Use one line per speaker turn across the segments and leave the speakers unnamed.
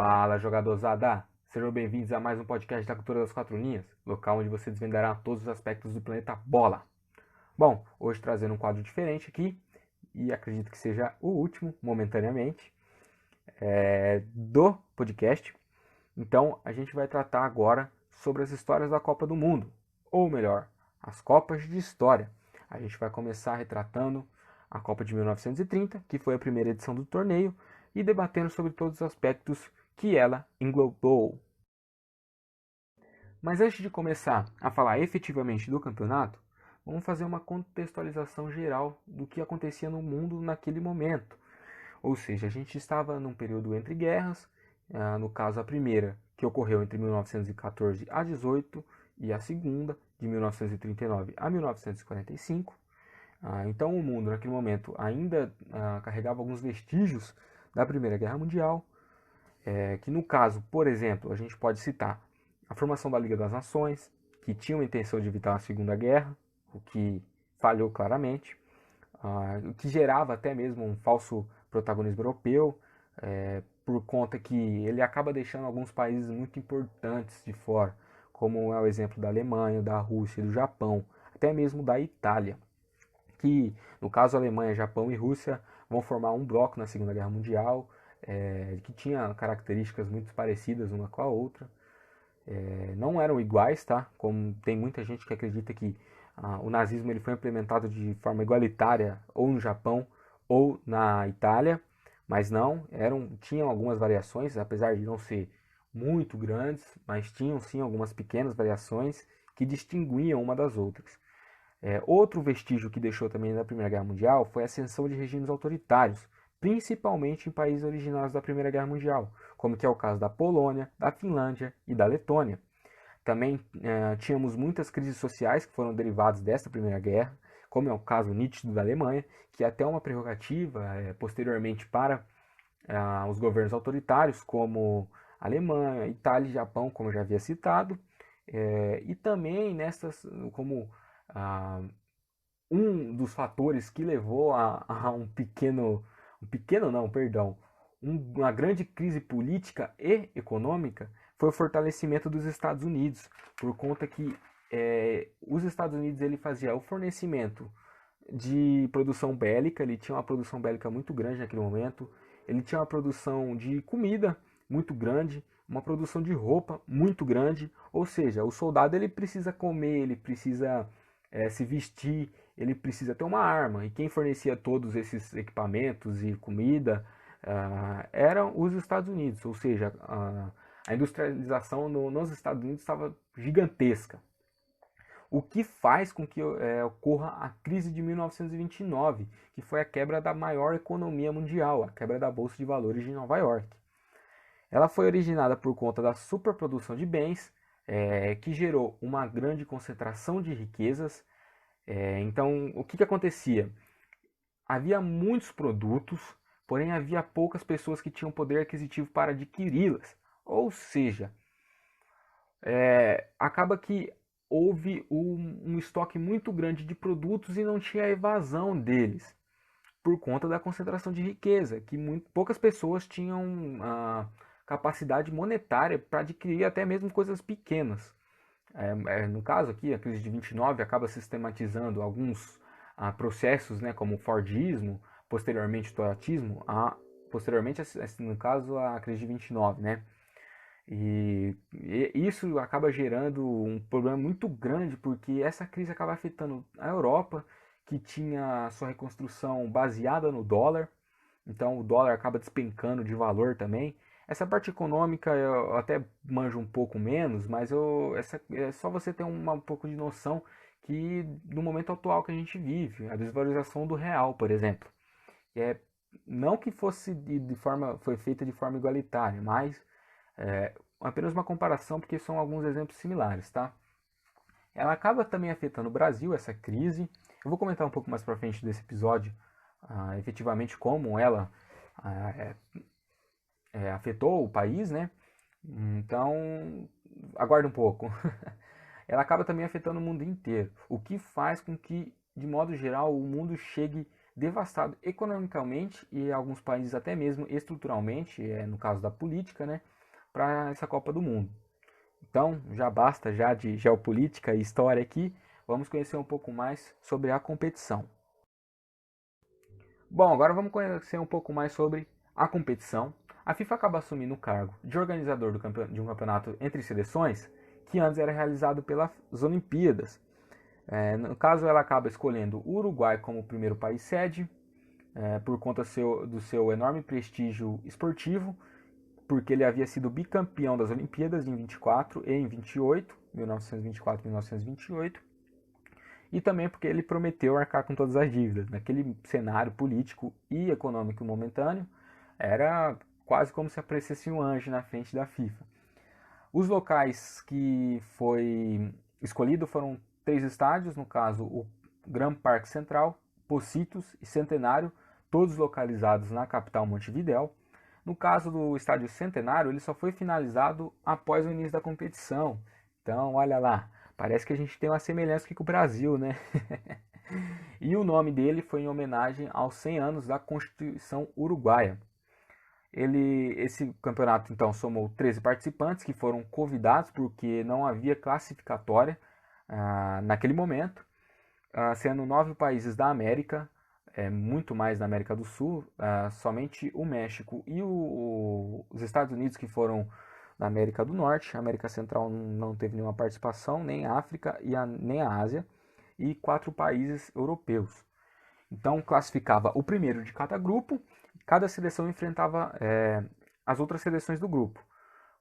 Fala, jogadorzada! Sejam bem-vindos a mais um podcast da Cultura das Quatro Linhas, local onde você desvendará todos os aspectos do planeta Bola. Bom, hoje trazendo um quadro diferente aqui, e acredito que seja o último, momentaneamente, do podcast. Então, a gente vai tratar agora sobre as histórias da Copa do Mundo, ou melhor, as Copas de História. A gente vai começar retratando a Copa de 1930, que foi a primeira edição do torneio, e debatendo sobre todos os aspectos que ela englobou. Mas antes de começar a falar efetivamente do campeonato, vamos fazer uma contextualização geral do que acontecia no mundo naquele momento. Ou seja, a gente estava num período entre guerras, no caso a primeira, que ocorreu entre 1914 a 18, e a segunda, de 1939 a 1945. Então o mundo naquele momento ainda carregava alguns vestígios da Primeira Guerra Mundial, que no caso, por exemplo, a gente pode citar a formação da Liga das Nações, que tinha a intenção de evitar a Segunda Guerra, o que falhou claramente, o que gerava até mesmo um falso protagonismo europeu, por conta que ele acaba deixando alguns países muito importantes de fora, como é o exemplo da Alemanha, da Rússia, do Japão, até mesmo da Itália, que no caso Alemanha, Japão e Rússia vão formar um bloco na Segunda Guerra Mundial, que tinha características muito parecidas uma com a outra. Não eram iguais, tá? Como tem muita gente que acredita que o nazismo ele foi implementado de forma igualitária ou no Japão ou na Itália, mas não, tinham algumas variações, apesar de não ser muito grandes, mas tinham sim algumas pequenas variações que distinguiam uma das outras. Outro vestígio que deixou também na Primeira Guerra Mundial foi a ascensão de regimes autoritários, principalmente em países originários da Primeira Guerra Mundial, como que é o caso da Polônia, da Finlândia e da Letônia. Também tínhamos muitas crises sociais que foram derivadas desta Primeira Guerra, como é o caso nítido da Alemanha, que é até uma prerrogativa posteriormente para os governos autoritários, como Alemanha, Itália e Japão, como eu já havia citado, e também como ah, um dos fatores que levou a um pequeno não, perdão, uma grande crise política e econômica foi o fortalecimento dos Estados Unidos, por conta que os Estados Unidos ele fazia o fornecimento de produção bélica, ele tinha uma produção bélica muito grande naquele momento, ele tinha uma produção de comida muito grande, uma produção de roupa muito grande, ou seja, o soldado ele precisa comer, ele precisa se vestir, ele precisa ter uma arma, e quem fornecia todos esses equipamentos e comida eram os Estados Unidos, ou seja, a industrialização nos Estados Unidos estava gigantesca. O que faz com que ocorra a crise de 1929, que foi a quebra da maior economia mundial, a quebra da Bolsa de Valores de Nova York. Ela foi originada por conta da superprodução de bens, que gerou uma grande concentração de riquezas. Então, o que acontecia? Havia muitos produtos, porém havia poucas pessoas que tinham poder aquisitivo para adquiri-las. Ou seja, acaba que houve um estoque muito grande de produtos e não tinha evasão deles, por conta da concentração de riqueza, que poucas pessoas tinham a capacidade monetária para adquirir até mesmo coisas pequenas. No caso aqui, a crise de 29 acaba sistematizando alguns processos, né, como o Fordismo, posteriormente o Toyotismo, posteriormente, no caso, a crise de 29, né? E isso acaba gerando um problema muito grande, porque essa crise acaba afetando a Europa, que tinha sua reconstrução baseada no dólar, então o dólar acaba despencando de valor também. Essa parte econômica eu até manjo um pouco menos, mas é só você ter um pouco de noção que no momento atual que a gente vive, a desvalorização do real, por exemplo, é, não que fosse foi feita de forma igualitária, mas apenas uma comparação porque são alguns exemplos similares, tá? Ela acaba também afetando o Brasil, essa crise. Eu vou comentar um pouco mais para frente desse episódio, efetivamente como ela ah, afetou o país, né? Então, aguarde um pouco. Ela acaba também afetando o mundo inteiro, o que faz com que, de modo geral, o mundo chegue devastado economicamente e em alguns países até mesmo estruturalmente, no caso da política, né, para essa Copa do Mundo. Então, já basta já de geopolítica e história aqui, vamos conhecer um pouco mais sobre a competição. Bom, agora vamos conhecer um pouco mais sobre a competição. A FIFA acaba assumindo o cargo de organizador de um campeonato entre seleções que antes era realizado pelas Olimpíadas. No caso, ela acaba escolhendo o Uruguai como o primeiro país sede, por conta do seu enorme prestígio esportivo, porque ele havia sido bicampeão das Olimpíadas em 24 e em 28, 1924 e 1928, e também porque ele prometeu arcar com todas as dívidas. Naquele cenário político e econômico momentâneo, era quase como se aparecesse um anjo na frente da FIFA. Os locais que foi escolhido foram 3 estádios, no caso o Gran Parque Central, Pocitos e Centenário, todos localizados na capital Montevidéu. No caso do estádio Centenário, ele só foi finalizado após o início da competição. Então, olha lá, parece que a gente tem uma semelhança aqui com o Brasil, né? E o nome dele foi em homenagem aos 100 anos da Constituição Uruguaia. Esse campeonato então somou 13 participantes que foram convidados porque não havia classificatória naquele momento, sendo 9 países da América, muito mais da América do Sul, somente o México e os Estados Unidos que foram na América do Norte. A América Central não teve nenhuma participação, nem a África e nem a Ásia, e 4 países europeus. Então classificava o primeiro de cada grupo, cada seleção enfrentava as outras seleções do grupo.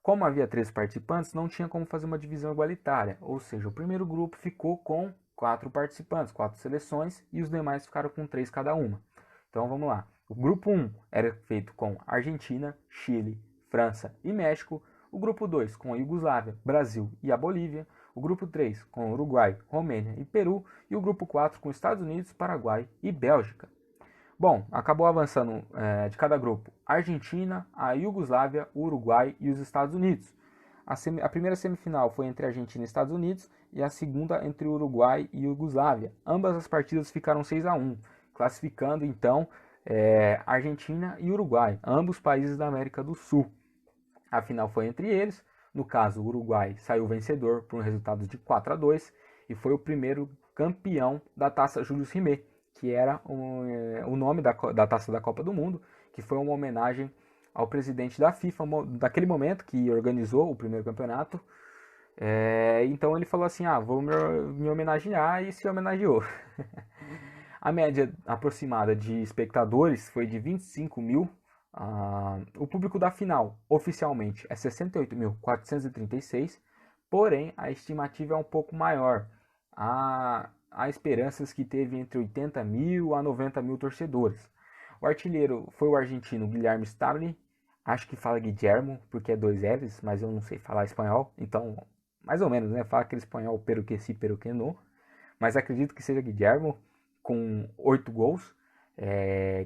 Como havia 13 participantes, não tinha como fazer uma divisão igualitária, ou seja, o primeiro grupo ficou com 4 participantes, 4 seleções, e os demais ficaram com 3 cada uma. Então vamos lá. O grupo 1 era feito com Argentina, Chile, França e México. O grupo 2 com a Iugoslávia, Brasil e a Bolívia. O grupo 3 com Uruguai, Romênia e Peru. E o grupo 4 com Estados Unidos, Paraguai e Bélgica. Bom, acabou avançando de cada grupo Argentina, a Iugoslávia, o Uruguai e os Estados Unidos. A primeira semifinal foi entre Argentina e Estados Unidos e a segunda entre Uruguai e Iugoslávia. Ambas as partidas ficaram 6-1, classificando então Argentina e Uruguai, ambos países da América do Sul. A final foi entre eles. No caso, o Uruguai saiu vencedor por um resultado de 4-2 e foi o primeiro campeão da Taça Julius Rimet, que era o nome da Taça da Copa do Mundo, que foi uma homenagem ao presidente da FIFA daquele momento, que organizou o primeiro campeonato. Então ele falou assim, vou me homenagear, e se homenageou. A média aproximada de espectadores foi de 25 mil. O público da final, oficialmente, é 68.436, porém a estimativa é um pouco maior. Há esperanças que teve entre 80 mil a 90 mil torcedores. O artilheiro foi o argentino Guilherme Stabile, acho que fala Guillermo, porque é 2 L's, mas eu não sei falar espanhol, então, mais ou menos, né? Fala aquele espanhol pero que sí, pero que no, mas acredito que seja Guillermo, com 8 gols,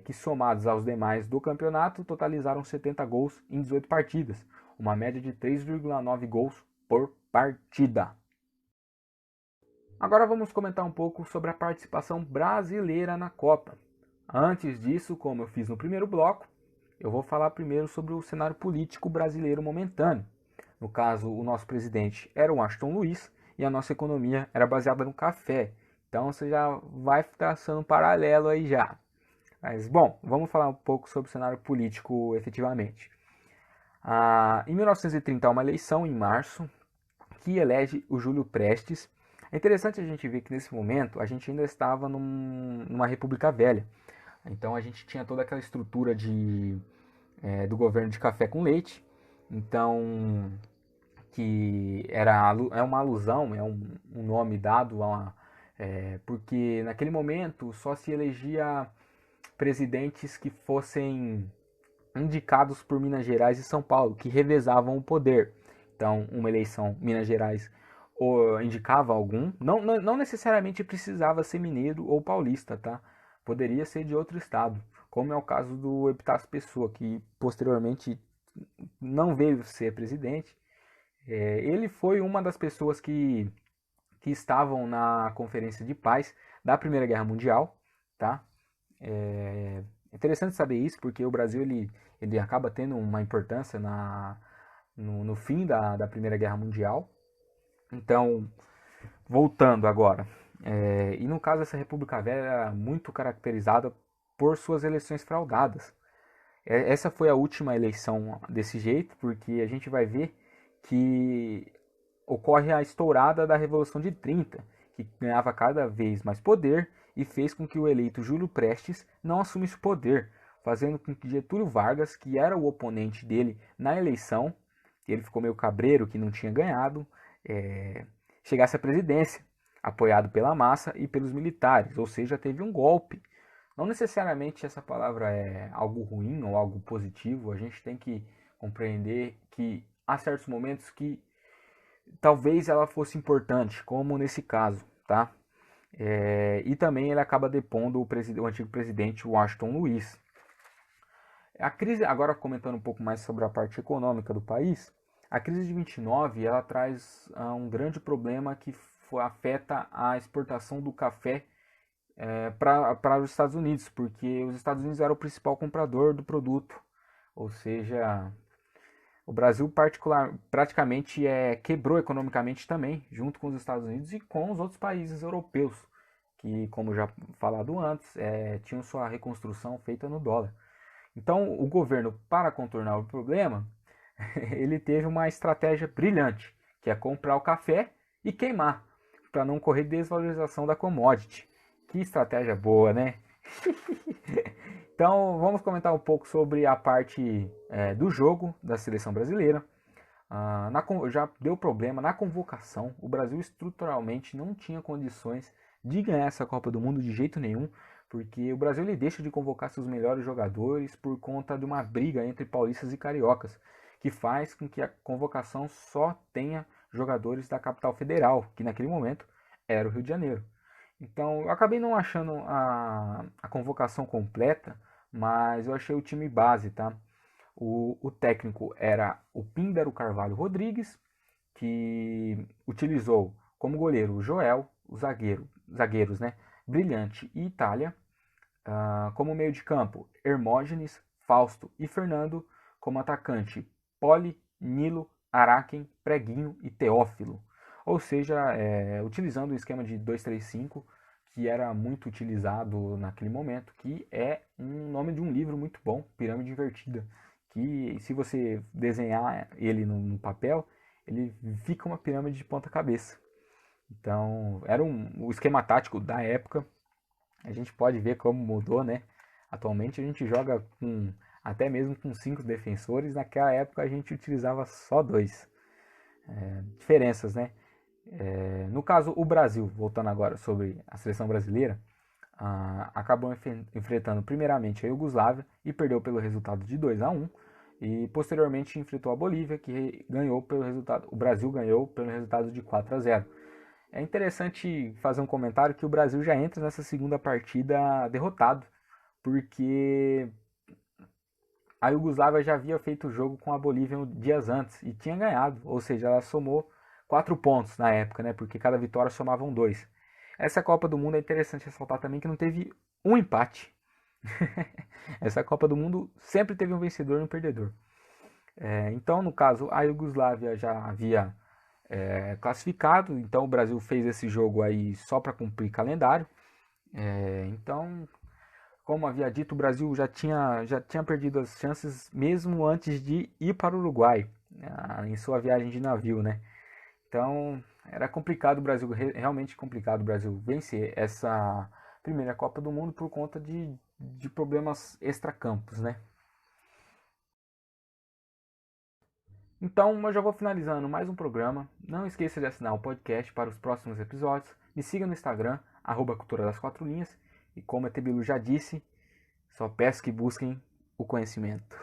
que somados aos demais do campeonato, totalizaram 70 gols em 18 partidas, uma média de 3,9 gols por partida. Agora vamos comentar um pouco sobre a participação brasileira na Copa. Antes disso, como eu fiz no primeiro bloco, eu vou falar primeiro sobre o cenário político brasileiro momentâneo. No caso, o nosso presidente era o Washington Luiz e a nossa economia era baseada no café. Então você já vai traçando um paralelo aí já. Mas bom, vamos falar um pouco sobre o cenário político efetivamente. Em 1930 há uma eleição em março que elege o Júlio Prestes. É interessante a gente ver que nesse momento a gente ainda estava numa república velha. Então a gente tinha toda aquela estrutura do governo de café com leite. Então, que é uma alusão, é um nome dado porque naquele momento só se elegia presidentes que fossem indicados por Minas Gerais e São Paulo, que revezavam o poder. Então, uma eleição Minas Gerais indicava algum, não necessariamente precisava ser mineiro ou paulista, tá? Poderia ser de outro estado, como é o caso do Epitácio Pessoa, que posteriormente não veio ser presidente. Ele foi uma das pessoas que estavam na Conferência de Paz da Primeira Guerra Mundial, tá? É interessante saber isso, porque o Brasil ele acaba tendo uma importância no fim da Primeira Guerra Mundial. Então, voltando agora, e no caso essa República Velha era muito caracterizada por suas eleições fraudadas. Essa foi a última eleição desse jeito, porque a gente vai ver que ocorre a estourada da Revolução de 30, que ganhava cada vez mais poder e fez com que o eleito Júlio Prestes não assumisse o poder, fazendo com que Getúlio Vargas, que era o oponente dele na eleição, ele ficou meio cabreiro que não tinha ganhado, chegasse à presidência, apoiado pela massa e pelos militares, ou seja, teve um golpe. Não necessariamente essa palavra é algo ruim ou algo positivo, a gente tem que compreender que há certos momentos que talvez ela fosse importante, como nesse caso, tá? E também ele acaba depondo o antigo presidente Washington Luiz. A crise, agora comentando um pouco mais sobre a parte econômica do país, a crise de 29 ela traz um grande problema que afeta a exportação do café para os Estados Unidos, porque os Estados Unidos era o principal comprador do produto, ou seja, o Brasil praticamente quebrou economicamente também, junto com os Estados Unidos e com os outros países europeus, que, como já falado antes, tinham sua reconstrução feita no dólar. Então, o governo, para contornar o problema, ele teve uma estratégia brilhante, que é comprar o café e queimar, para não correr desvalorização da commodity. Que estratégia boa, né? Então, vamos comentar um pouco sobre a parte do jogo da seleção brasileira. Já deu problema na convocação. O Brasil estruturalmente não tinha condições de ganhar essa Copa do Mundo de jeito nenhum, porque o Brasil ele deixa de convocar seus melhores jogadores por conta de uma briga entre paulistas e cariocas, que faz com que a convocação só tenha jogadores da capital federal, que naquele momento era o Rio de Janeiro. Então, eu acabei não achando a convocação completa, mas eu achei o time base, tá? O técnico era o Píndaro Carvalho Rodrigues, que utilizou como goleiro o Joel, os zagueiros, né? Brilhante e Itália. Como meio de campo, Hermógenes, Fausto e Fernando. Como atacante, Poli, Nilo, Araquem, Preguinho e Teófilo. Ou seja, utilizando o esquema de 2-3-5, que era muito utilizado naquele momento, que é um nome de um livro muito bom, Pirâmide Invertida, que se você desenhar ele no papel, ele fica uma pirâmide de ponta cabeça. Então, era o esquema tático da época. A gente pode ver como mudou, né? Atualmente a gente joga até mesmo com 5 defensores, naquela época a gente utilizava só 2. Diferenças, né? No caso, o Brasil, voltando agora sobre a seleção brasileira, acabou enfrentando primeiramente a Iugoslávia e perdeu pelo resultado de 2-1, e posteriormente enfrentou a Bolívia, que ganhou pelo resultado, o Brasil ganhou pelo resultado de 4-0. É interessante fazer um comentário que o Brasil já entra nessa segunda partida derrotado, porque a Iugoslávia já havia feito o jogo com a Bolívia dias antes e tinha ganhado, ou seja, ela somou 4 pontos na época, né? Porque cada vitória somavam 2. Essa Copa do Mundo é interessante ressaltar também que não teve um empate. Essa Copa do Mundo sempre teve um vencedor e um perdedor. Então, no caso, a Iugoslávia já havia classificado, então o Brasil fez esse jogo aí só para cumprir calendário. Então, como havia dito, o Brasil já tinha perdido as chances mesmo antes de ir para o Uruguai, em sua viagem de navio, né? Então, era complicado o Brasil, realmente complicado o Brasil vencer essa primeira Copa do Mundo por conta de problemas extracampos, né? Então, eu já vou finalizando mais um programa. Não esqueça de assinar o podcast para os próximos episódios. Me siga no Instagram, @Cultura das Quatro Linhas. E como a Tebilu já disse, só peço que busquem o conhecimento.